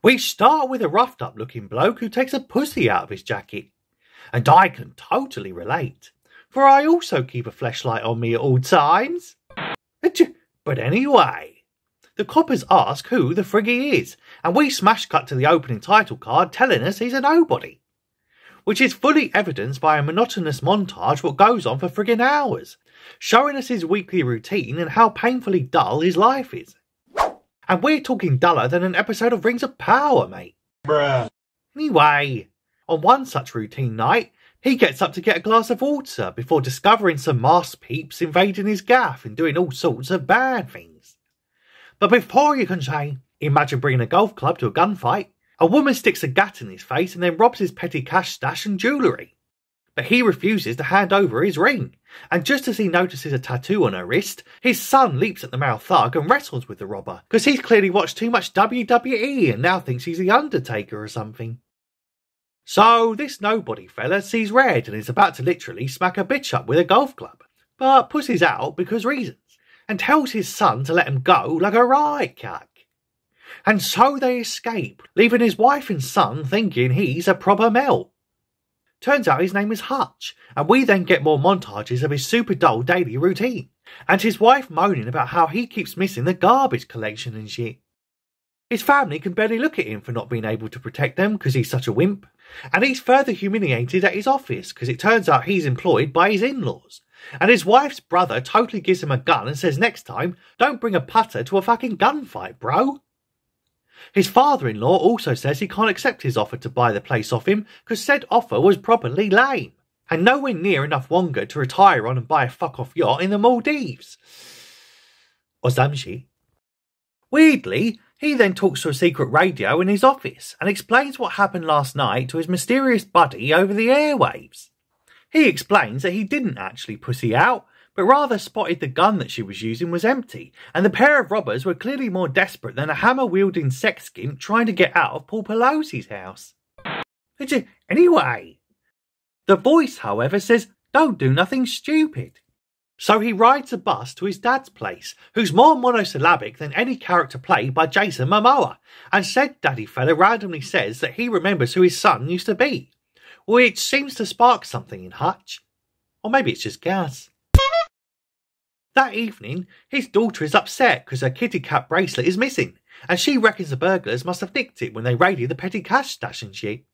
We start with a roughed up looking bloke who takes a pussy out of his jacket. And I can totally relate, for I also keep a fleshlight on me at all times. But anyway, the coppers ask who the frig he is, and we smash cut to the opening title card telling us he's a nobody, which is fully evidenced by a monotonous montage what goes on for friggin' hours, showing us his weekly routine and how painfully dull his life is. And we're talking duller than an episode of Rings of Power, mate. Bruh. Anyway, on one such routine night, he gets up to get a glass of water before discovering some masked peeps invading his gaff and doing all sorts of bad things. But before you can say, imagine bringing a golf club to a gunfight, a woman sticks a gat in his face and then robs his petty cash stash and jewellery. But he refuses to hand over his ring, and just as he notices a tattoo on her wrist, his son leaps at the male thug and wrestles with the robber, because he's clearly watched too much WWE and now thinks he's the Undertaker or something. So this nobody fella sees red and is about to literally smack a bitch up with a golf club, but pushes out because reasons, and tells his son to let him go like a right cuck. And so they escape, leaving his wife and son thinking he's a proper Mel. Turns out his name is Hutch, and we then get more montages of his super dull daily routine, and his wife moaning about how he keeps missing the garbage collection and shit. His family can barely look at him for not being able to protect them because he's such a wimp, and he's further humiliated at his office because it turns out he's employed by his in-laws, and his wife's brother totally gives him a gun and says next time, don't bring a putter to a fucking gunfight, bro. His father-in-law also says he can't accept his offer to buy the place off him because said offer was properly lame, and nowhere near enough Wonga to retire on and buy a fuck-off yacht in the Maldives. Or some shit. Weirdly, he then talks to a secret radio in his office and explains what happened last night to his mysterious buddy over the airwaves. He explains that he didn't actually pussy out, but rather spotted the gun that she was using was empty, and the pair of robbers were clearly more desperate than a hammer-wielding sex skimp trying to get out of Paul Pelosi's house. Anyway, the voice, however, says, don't do nothing stupid. So he rides a bus to his dad's place, who's more monosyllabic than any character played by Jason Momoa, and said daddy fella randomly says that he remembers who his son used to be, which seems to spark something in Hutch. Or maybe it's just gas. That evening, his daughter is upset because her kitty cat bracelet is missing, and she reckons the burglars must have nicked it when they raided the petty cash stash and shit.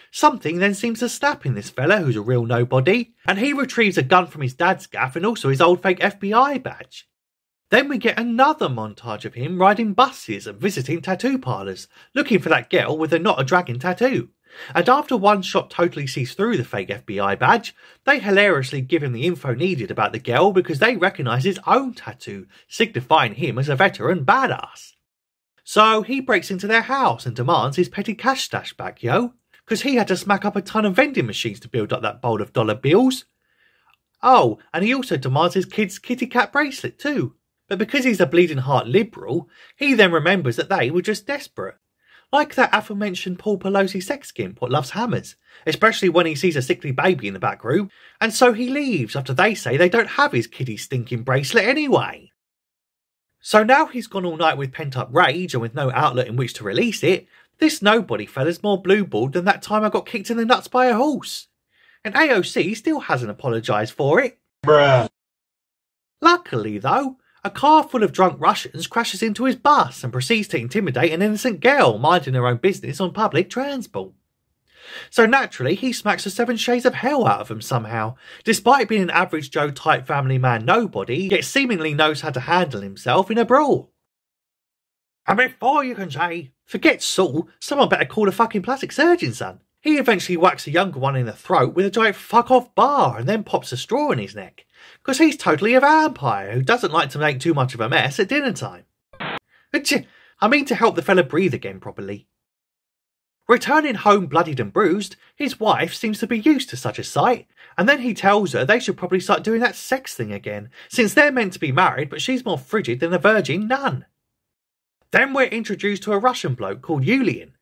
Something then seems to snap in this fella who's a real nobody, and he retrieves a gun from his dad's gaff and also his old fake FBI badge. Then we get another montage of him riding buses and visiting tattoo parlours, looking for that girl with the not a dragon tattoo. And after one shot totally sees through the fake FBI badge, they hilariously give him the info needed about the girl because they recognise his own tattoo, signifying him as a veteran badass. So he breaks into their house and demands his petty cash stash back, yo, because he had to smack up a ton of vending machines to build up that bowl of dollar bills. Oh, and he also demands his kid's kitty cat bracelet too. But because he's a bleeding heart liberal, he then remembers that they were just desperate. Like that aforementioned Paul Pelosi sex skimp what loves hammers, especially when he sees a sickly baby in the back room, and so he leaves after they say they don't have his kiddie's stinking bracelet anyway. So now he's gone all night with pent-up rage and with no outlet in which to release it, this nobody fella's more blue-balled than that time I got kicked in the nuts by a horse. And AOC still hasn't apologised for it. Bruh. Luckily though, a car full of drunk Russians crashes into his bus and proceeds to intimidate an innocent girl minding her own business on public transport. So naturally, he smacks the 7 shades of hell out of them somehow, despite being an average Joe type family man nobody, yet seemingly knows how to handle himself in a brawl. And before you can say, forget Saul, someone better call a fucking plastic surgeon, son. He eventually whacks a younger one in the throat with a giant fuck-off bar and then pops a straw in his neck. Because he's totally a vampire who doesn't like to make too much of a mess at dinner time. I mean to help the fella breathe again properly. Returning home bloodied and bruised, his wife seems to be used to such a sight, and then he tells her they should probably start doing that sex thing again, since they're meant to be married but she's more frigid than a virgin nun. Then we're introduced to a Russian bloke called Yulian,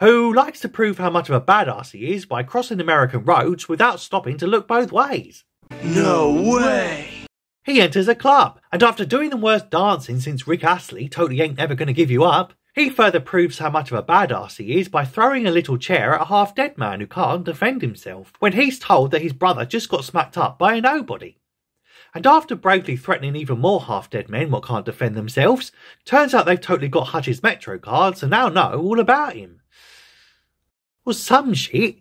who likes to prove how much of a badass he is by crossing American roads without stopping to look both ways. No way! He enters a club, and after doing the worst dancing since Rick Astley totally ain't ever gonna give you up, He further proves how much of a badass he is by throwing a little chair at a half-dead man who can't defend himself, when he's told that his brother just got smacked up by a nobody. And after bravely threatening even more half-dead men what can't defend themselves, turns out they've totally got Hutch's Metro cards and now know all about him. Well, some shit.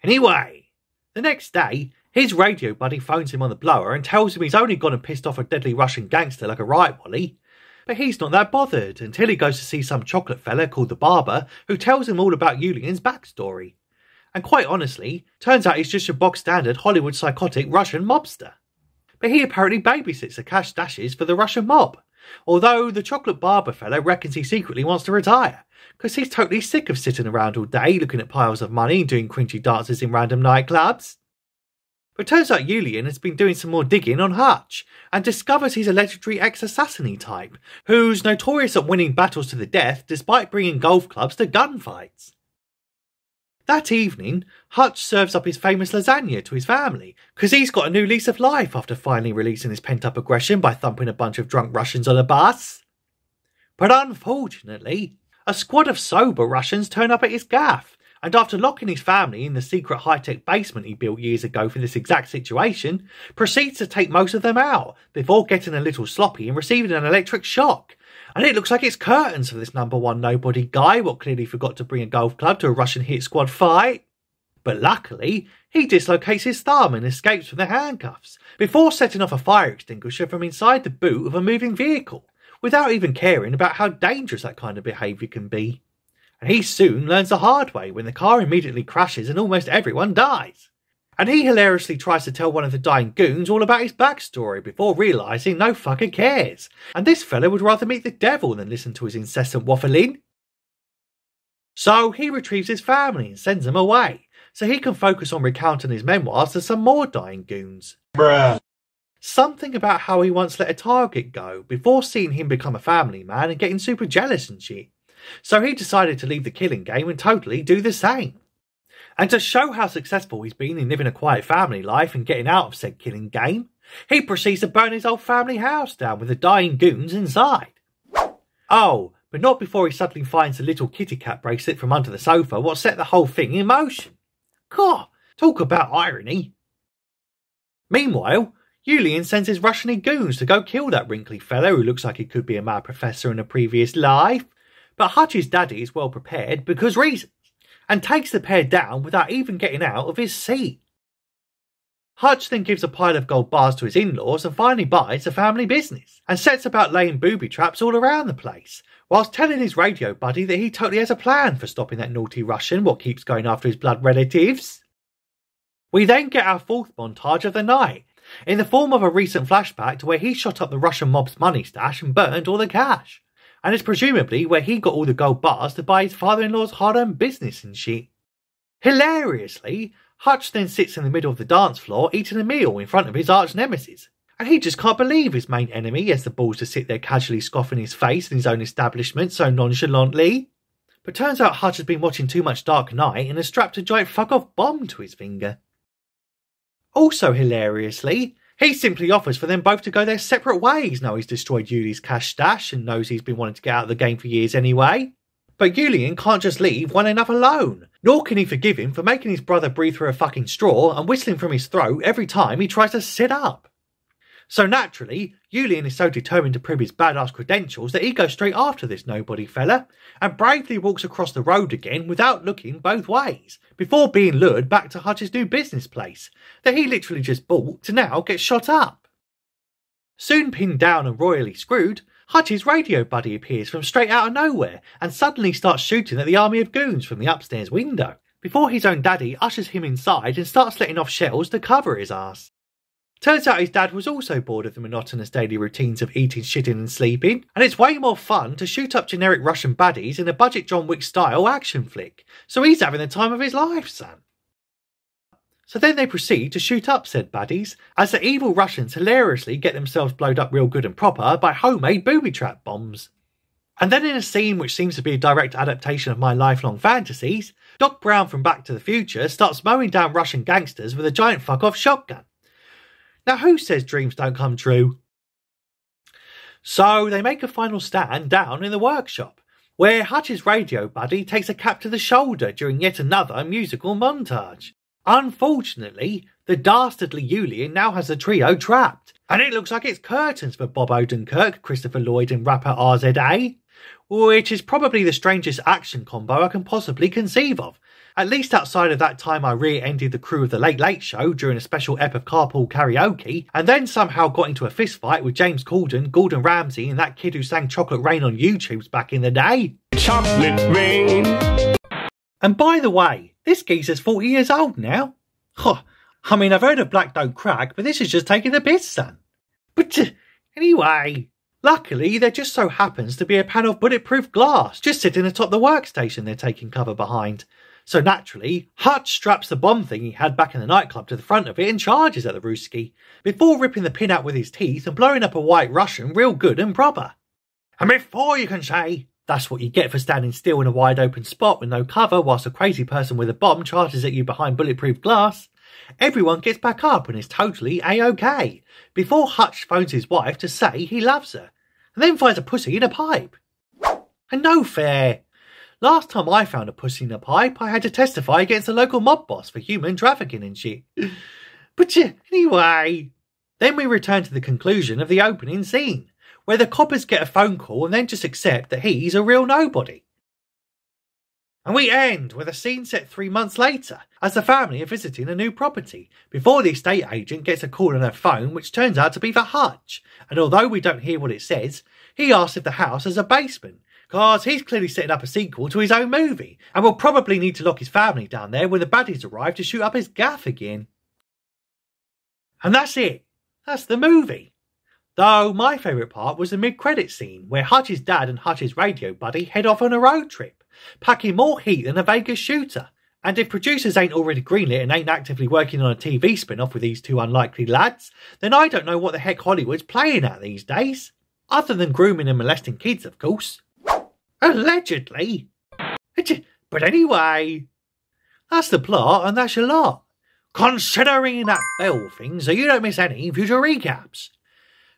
Anyway, the next day, his radio buddy phones him on the blower and tells him he's only gone and pissed off a deadly Russian gangster like a right wally. But he's not that bothered until he goes to see some chocolate fella called the Barber who tells him all about Yulian's backstory. And quite honestly, turns out he's just your bog standard Hollywood psychotic Russian mobster. But he apparently babysits the cash stashes for the Russian mob, although the chocolate barber fella reckons he secretly wants to retire, because he's totally sick of sitting around all day looking at piles of money and doing cringy dances in random nightclubs. But turns out Yulian has been doing some more digging on Hutch, and discovers he's a legendary ex-assassin type, who's notorious at winning battles to the death despite bringing golf clubs to gunfights. That evening, Hutch serves up his famous lasagna to his family, because he's got a new lease of life after finally releasing his pent-up aggression by thumping a bunch of drunk Russians on a bus. But unfortunately, a squad of sober Russians turn up at his gaff, and after locking his family in the secret high-tech basement he built years ago for this exact situation, proceeds to take most of them out, before getting a little sloppy and receiving an electric shock. And it looks like it's curtains for this number one nobody guy what clearly forgot to bring a golf club to a Russian hit squad fight. But luckily, he dislocates his thumb and escapes from the handcuffs, before setting off a fire extinguisher from inside the boot of a moving vehicle, without even caring about how dangerous that kind of behaviour can be. And he soon learns the hard way when the car immediately crashes and almost everyone dies. And he hilariously tries to tell one of the dying goons all about his backstory before realising no fucker cares, and this fella would rather meet the devil than listen to his incessant waffling. So he retrieves his family and sends them away, so he can focus on recounting his memoirs to some more dying goons. Bruh. Something about how he once let a target go before seeing him become a family man and getting super jealous and shit. So he decided to leave the killing game and totally do the same. And to show how successful he's been in living a quiet family life and getting out of said killing game, he proceeds to burn his old family house down with the dying goons inside. Oh, but not before he suddenly finds the little kitty cat bracelet from under the sofa what set the whole thing in motion. God, talk about irony. Meanwhile, Yulian sends his Russian goons to go kill that wrinkly fellow who looks like he could be a mad professor in a previous life. But Hutch's daddy is well prepared because reasons, and takes the pair down without even getting out of his seat. Hutch then gives a pile of gold bars to his in-laws and finally buys the family business, and sets about laying booby traps all around the place, whilst telling his radio buddy that he totally has a plan for stopping that naughty Russian what keeps going after his blood relatives. We then get our fourth montage of the night, in the form of a recent flashback to where he shot up the Russian mob's money stash and burned all the cash. And it's presumably where he got all the gold bars to buy his father-in-law's hard-earned business and shit. Hilariously, Hutch then sits in the middle of the dance floor eating a meal in front of his arch-nemesis, and he just can't believe his main enemy has the balls to sit there casually scoffing his face in his own establishment so nonchalantly. But turns out Hutch has been watching too much Dark Knight and has strapped a giant fuck-off bomb to his finger. Also hilariously, he simply offers for them both to go their separate ways now he's destroyed Yuli's cash stash and knows he's been wanting to get out of the game for years anyway. But Yulian can't just leave one enough alone, nor can he forgive him for making his brother breathe through a fucking straw and whistling from his throat every time he tries to sit up. So naturally, Yulian is so determined to prove his badass credentials that he goes straight after this nobody fella, and bravely walks across the road again without looking both ways, before being lured back to Hutch's new business place, that he literally just bought to now get shot up. Soon pinned down and royally screwed, Hutch's radio buddy appears from straight out of nowhere, and suddenly starts shooting at the army of goons from the upstairs window, before his own daddy ushers him inside and starts letting off shells to cover his ass. Turns out his dad was also bored of the monotonous daily routines of eating, shitting and sleeping, and it's way more fun to shoot up generic Russian baddies in a budget John Wick style action flick, so he's having the time of his life, son. So then they proceed to shoot up said baddies, as the evil Russians hilariously get themselves blowed up real good and proper by homemade booby trap bombs. And then in a scene which seems to be a direct adaptation of my lifelong fantasies, Doc Brown from Back to the Future starts mowing down Russian gangsters with a giant fuck-off shotgun. Now who says dreams don't come true? So they make a final stand down in the workshop, where Hutch's radio buddy takes a cap to the shoulder during yet another musical montage. Unfortunately, the dastardly Julian now has the trio trapped, and it looks like it's curtains for Bob Odenkirk, Christopher Lloyd and rapper RZA, which is probably the strangest action combo I can possibly conceive of, at least outside of that time I rear-ended the crew of The Late Late Show during a special ep of Carpool Karaoke, and then somehow got into a fistfight with James Corden, Gordon Ramsay and that kid who sang Chocolate Rain on YouTube's back in the day. Chocolate Rain. And by the way, this geezer's 40 years old now. Huh. I mean, I've heard of Black Don't Crack, but this is just taking the piss, son. But anyway, luckily there just so happens to be a panel of bulletproof glass just sitting atop the workstation they're taking cover behind. So naturally, Hutch straps the bomb thing he had back in the nightclub to the front of it and charges at the Rooski, before ripping the pin out with his teeth and blowing up a white Russian real good and proper. And before you can say, that's what you get for standing still in a wide open spot with no cover whilst a crazy person with a bomb charges at you behind bulletproof glass, everyone gets back up and is totally A-OK, before Hutch phones his wife to say he loves her, and then finds a pussy in a pipe. And no fair. Last time I found a pussy in a pipe, I had to testify against the local mob boss for human trafficking and shit. But anyway, then we return to the conclusion of the opening scene, where the coppers get a phone call and then just accept that he's a real nobody. And we end with a scene set 3 months later, as the family are visiting a new property, before the estate agent gets a call on her phone which turns out to be for Hutch, and although we don't hear what it says, he asks if the house has a basement, cause he's clearly setting up a sequel to his own movie, and will probably need to lock his family down there when the baddies arrive to shoot up his gaff again. And that's it. That's the movie. Though my favourite part was the mid-credit scene, where Hutch's dad and Hutch's radio buddy head off on a road trip, packing more heat than a Vegas shooter. And if producers ain't already greenlit and ain't actively working on a TV spin-off with these two unlikely lads, then I don't know what the heck Hollywood's playing at these days. Other than grooming and molesting kids, of course. Allegedly. But anyway, that's the plot and that's your lot. Considering that bell thing so you don't miss any future recaps.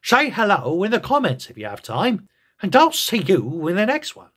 Say hello in the comments if you have time, and I'll see you in the next one.